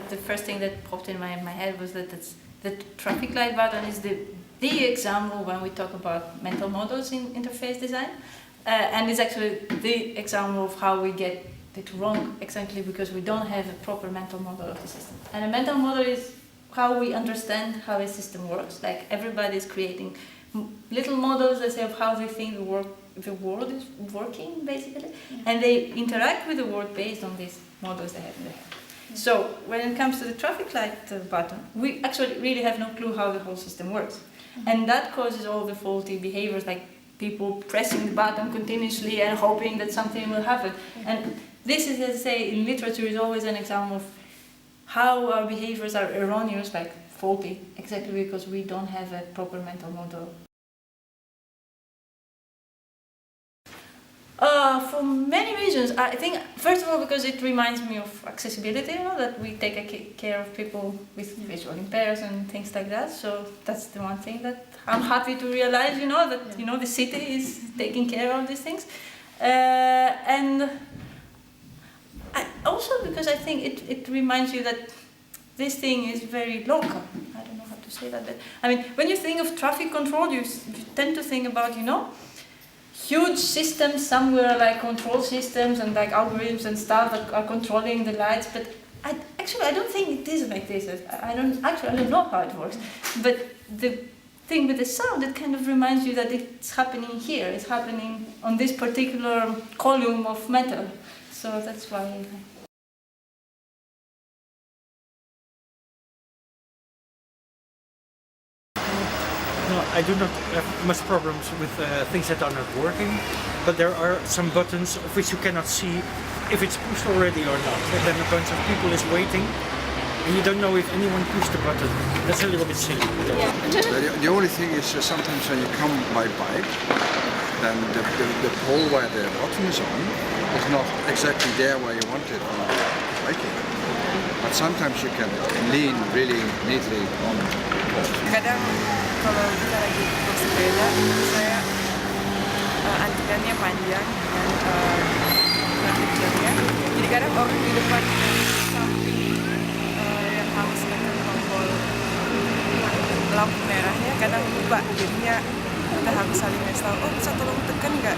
the first thing that popped in my head was that the traffic light button is the example when we talk about mental models in interface design, and it's actually the example of how we get it wrong exactly because we don't have a proper mental model of the system. And a mental model is how we understand how a system works. Like everybody is creating little models, let's say, of how they think the world is working, basically, and they interact with the world based on these models they have in their head. So when it comes to the traffic light button, we actually really have no clue how the whole system works, and that causes all the faulty behaviors, like people pressing the button continuously and hoping that something will happen. And this is, as I say, in literature is always an example of how our behaviors are erroneous, like faulty, exactly because we don't have a proper mental model. For many reasons. I think, first of all, because it reminds me of accessibility, that we take care of people with visual impairments and things like that. So that's the one thing that I'm happy to realize, that the city is taking care of these things. And also because I think it reminds you that this thing is very local. I don't know how to say that, but I mean, when you think of traffic control, you tend to think about, huge systems somewhere, like control systems and like algorithms and stuff that are controlling the lights. But I don't think it is like this. I don't know how it works. But the thing with the sound, it kind of reminds you that it's happening here. It's happening on this particular column of metal. So that's why. No, I do not have much problems with things that are not working, but there are some buttons of which you cannot see if it's pushed already or not. And then a bunch of people is waiting, and you don't know if anyone pushed the button. That's a little bit silly. Yeah. The only thing is sometimes when you come by bike, then the pole where the button is on is not exactly there where you want it on biking. But sometimes you can lean really neatly on the pole. Kadang kalau kita lagi bersepeda, saya antriannya panjang dan kecilnya. Jadi kadang orang di depan samping yang harus tekan tombol lampu merahnya kadang lupa, jadinya kita harus saling ngasih tahu, oh bisa tolong tekan nggak?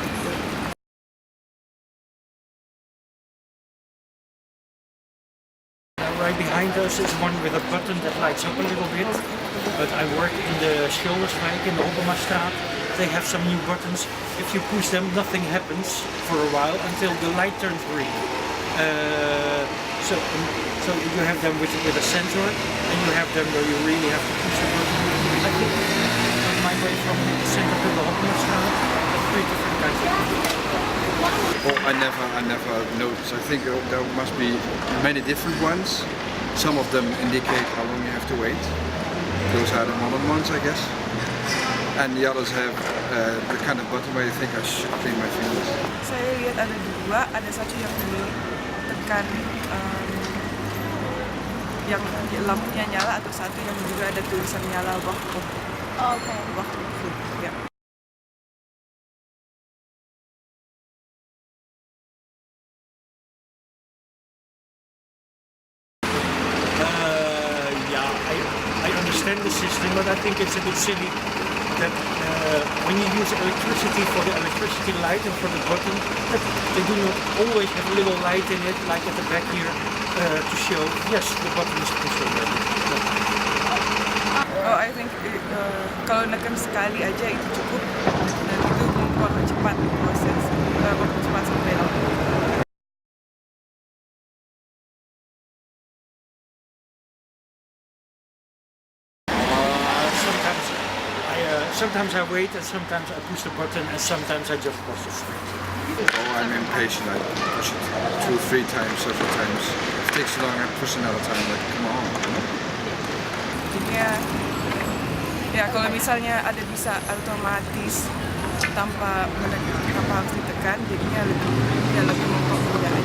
Right behind us is one with a button that lights up a little bit, but I work in the Schilderswijk in the Oppermastraat. They have some new buttons. If you push them, nothing happens for a while until the light turns green. So you have them with a sensor, and you have them where you really have to push the button. I think on my way from the center to the Oppermastraat, that's three different kinds of buttons. Oh, I never noticed. I think there must be many different ones. Some of them indicate how long you have to wait. Those are the modern ones, I guess. And the others have the kind of button where you think I should clean my fingers. Saya lihat ada dua, ada satu yang tekan yang lampunya nyala, atau satu yang juga ada tulisan nyala waktu. Oh, okay. Waktu. Ya. I understand the system, but I think it's a bit silly that when you use electricity for the electricity light and for the button, that they do not always have a little light in it, like at the back here, to show, yes, the button is pushed already. Oh, I think kalau neken sekali aja itu cukup, dan itu mempercepat proses, mempercepat sampai lampu. Sometimes I wait, and sometimes I push the button, and sometimes I just push it straight. Oh, I'm impatient. I push it 2-3 times, several times. If it takes long, I push another time. Like, come on. Ya kalau misalnya ada bisa otomatis tanpa harus ditekan, jadinya lebih mempermudah.